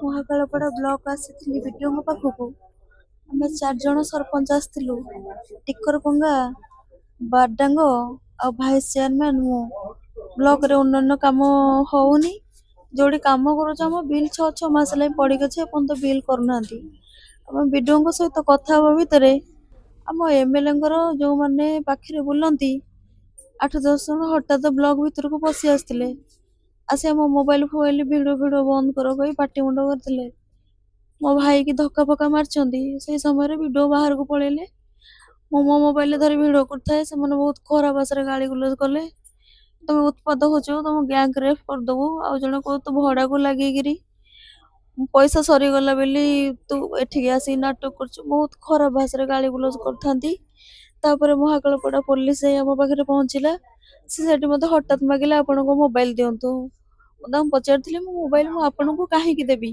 Mahakalapada block ଆସିଥିଲି ବିଡିଓଙ୍କ ପାଖକୁ। ଆମେ 4 ଜଣ ସରପଞ୍ଚ ଆସିଥିଲୁ। ଟିକରପଙ୍ଗା, ବାରଡାଙ୍ଗ ଆଉ ଭାଇସ୍ ଚେୟାରମ୍ୟାନ୍ ମୁଁ। ବ୍ଲକରେ ଉନ୍ନୟନ କାମ ହଉନି। ଯୋଉଠି କାମ କରୁଛୁ ଆମ ବିଲ୍ 6 ମାସ ଲାଗି ପଡିକି ଅଛି, ଏପର୍ଯ୍ୟନ୍ତ ବିଲ୍ କରୁନାହାନ୍ତି। ଆମେ ବିଡିଓଙ୍କ ସହିତ କଥା ହବା ଭିତରେ ଆମ ଏମଏଲଏଙ୍କର ଯୋଉମାନେ ପାଖରେ ବୁଲନ୍ତି 8-10 ଜଣ ହଠାତ୍ ବ୍ଲକ ଭିତରକୁ ପଶି ଆସିଥିଲେ। ଆସି ଆମ ମୋବାଇଲ ଫୋବାଇଲ ଭିଡିଓ ବନ୍ଦ କର କହି ପାଟି ମୁଣ୍ଡ କରିଥିଲେ। ମୋ ଭାଇ କି ଧକ୍କା ଫକ୍କା ମାରିଛନ୍ତି। ସେଇ ସମୟରେ ଭିଡିଓ ବାହାରକୁ ପଳେଇଲେ। ମୁଁ ମୋ ମୋବାଇଲରେ ଧରି ଭିଡିଓ କରୁଥାଏ। ସେମାନେ ବହୁତ ଖରାପ ଭାଷାରେ ଗାଳି ଗୁଲଜ କଲେ। ତମେ ଉତ୍ପାଦ ହଉଛ, ତମ ଗ୍ୟାଙ୍ଗ ରେପ୍ କରିଦବୁ। ଆଉ ଜଣେ କହୁ ତୁ ଭଡାକୁ ଲାଗିକିରି ପଇସା ସରିଗଲା ବୋଲି ତୁ ଏଠିକି ଆସିକି ନାଟକ କରୁଛୁ। ବହୁତ ଖରାପ ଭାଷାରେ ଗାଳି ଗୁଲଜ କରିଥାନ୍ତି। ତାପରେ ମହାକାଳପଡ଼ା ପୋଲିସ ଯାଇ ଆମ ପାଖରେ ପହଞ୍ଚିଲା। ସେ ସେଠି ମତେ ହଠାତ୍ ମାଗିଲେ ଆପଣଙ୍କ ମୋବାଇଲ ଦିଅନ୍ତୁ। ମୁଁ ତାଙ୍କୁ ପଚାରିଥିଲି ମୋ ମୋବାଇଲ ମୁଁ ଆପଣଙ୍କୁ କାହିଁକି ଦେବି।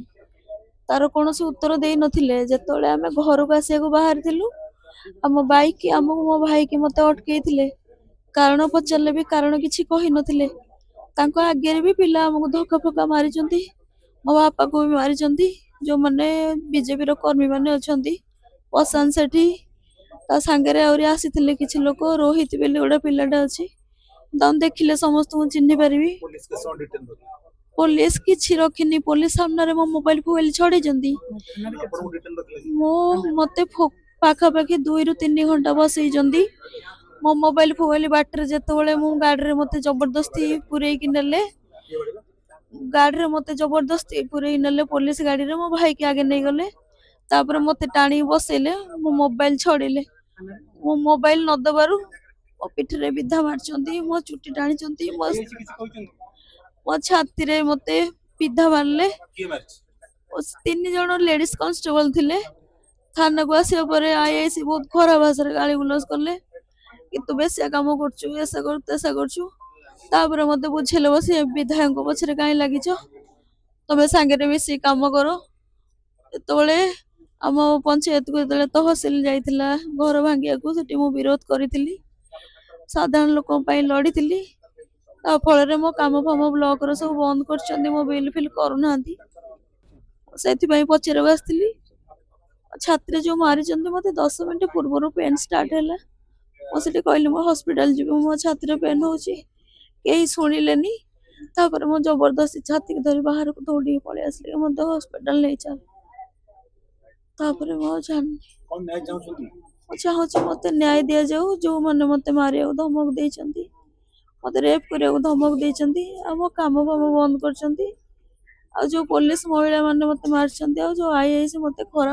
ତାର କୌଣସି ଉତ୍ତର ଦେଇ ନଥିଲେ। ଯେତେବେଳେ ଆମେ ଘରକୁ ଆସିବାକୁ ବାହାରିଥିଲୁ ଆମ ବାଇକ ଆମକୁ ମୋ ଭାଇକି ମତେ ଅଟକେଇଥିଲେ। କାରଣ ପଚାରିଲେ ବି କାରଣ କିଛି କହିନଥିଲେ। ତାଙ୍କ ଆଗରେ ବି ପିଲା ଆମକୁ ଧକ୍କା ଫକ୍କା ମାରିଛନ୍ତି। ମୋ ବାପାକୁ ବି ମାରିଛନ୍ତି। ଯୋଉମାନେ ବିଜେପିର କର୍ମୀ ମାନେ ଅଛନ୍ତି, ପ୍ରଶାନ୍ତ ସେଠି, ତା ସାଙ୍ଗରେ ଆହୁରି ଆସିଥିଲେ କିଛି ଲୋକ। ରୋହିତ ବୋଲି ଗୋଟେ ପିଲାଟା ଅଛି, ତାଙ୍କୁ ଦେଖିଲେ ସମସ୍ତଙ୍କୁ ଚିହ୍ନି ପାରିବି। ପୋଲିସ କିଛି ରଖିନି। ପୋଲିସ ସାମ୍ନାରେ ମୋ ମୋବାଇଲ ଫୋବାଇଲ ଛଡେଇଛନ୍ତି। ମତେ ପାଖାପାଖି 2-3 ଘଣ୍ଟା ବସେଇଛନ୍ତି। ମୋ ମୋବାଇଲ ଫୋବାଇଲ ବାଟରେ ଯେତେବେଳେ ମୁଁ ଗାଡିରେ ମତେ ଜବରଦସ୍ତି ପୁରେଇକି ନେଲେ ପୋଲିସ ଗାଡିରେ ମୋ ଭାଇକି ଆଗେ ନେଇଗଲେ। ତାପରେ ମତେ ଟାଣିକି ବସେଇଲେ, ମୋ ମୋବାଇଲ ଛଡେଇଲେ। ମୋ ମୋବାଇଲ ନ ଦବାରୁ ମୋ ପିଠିରେ ବିଧା ମାରିଛନ୍ତି, ମୋ ଚୁଟି ଟାଣିଛନ୍ତି, ମୋ ଛାତିରେ ମତେ ବିଧା ମାରିଲେ। 3 ଜଣ ଲେଡିଜ କନଷ୍ଟେବଳ ଥିଲେ। ଥାନାକୁ ଆସିବା ପରେ ଆଇଆଇସି ବହୁତ ଖରାପ ଭାଷାରେ ଗାଳି ଗୁଲଜ କଲେ କି ତୁ ବେଶିଆ କାମ କରୁଛୁ, ଏସା କରୁ ତେସା କରୁଛୁ। ତାପରେ ମତେ ବୁଝେଇଲେ ବସି ବିଧାୟକଙ୍କ ପଛରେ କାହିଁ ଲାଗିଛ, ତମେ ସାଙ୍ଗରେ ମିଶିକି କାମ କର। ଯେତେବେଳେ ଆମ ପଞ୍ଚାୟତକୁ ଯେତେବେଳେ ତହସିଲ ଯାଇଥିଲା ଘର ଭାଙ୍ଗିବାକୁ, ସେଠି ମୁଁ ବିରୋଧ କରିଥିଲି। ସାଧାରଣ ଲୋକଙ୍କ ପାଇଁ ଲଢିଥିଲି। ତା ଫଳରେ ମୋ କାମ ଫାମ ବ୍ଲକର ସବୁ ବନ୍ଦ କରିଛନ୍ତି। ମୋ ବିଲ୍ ଫିଲ୍ କରୁନାହାନ୍ତି। ସେଥିପାଇଁ ପଚାରିବାକୁ ଆସିଥିଲି। ଛାତିରେ ଯୋଉ ମାରିଛନ୍ତି ମତେ 10 ମିନିଟ୍ ପୂର୍ବରୁ ପେନ୍ ଷ୍ଟାର୍ଟ ହେଲା। ମୁଁ ସେଠି କହିଲି ମୁଁ ହସ୍ପିଟାଲ ଯିବି, ମୋ ଛାତିରେ ପେନ୍ ହଉଛି। କେହି ଶୁଣିଲେନି। ତାପରେ ମୁଁ ଜବରଦସ୍ତି ଛାତିକି ଧରି ବାହାରକୁ ଦୌଡ଼ିକି ପଳେଇ ଆସିଲି, ମତେ ହସ୍ପିଟାଲ ନେଇ ଚାଲ। ତାପରେ ମୁଁ ଆଉ ଜାଣିନି। ମୁଁ ଚାହୁଁଛି ମତେ ନ୍ୟାୟ ଦିଆଯାଉ। ଯୋଉମାନେ ମତେ ମାରିବାକୁ ଧମକ ଦେଇଛନ୍ତି, ମତେ ରେପ୍ କରିବାକୁ ଧମକ ଦେଇଛନ୍ତି, ଆଉ ମୋ କାମ ଫାମ ବନ୍ଦ କରିଛନ୍ତି, ଆଉ ଯୋଉ ପୋଲିସ ମହିଳା ମାନେ ମତେ ମାରିଛନ୍ତି, ଆଉ ଯୋଉ ଆଇଆଇସି ମତେ ଖରାପ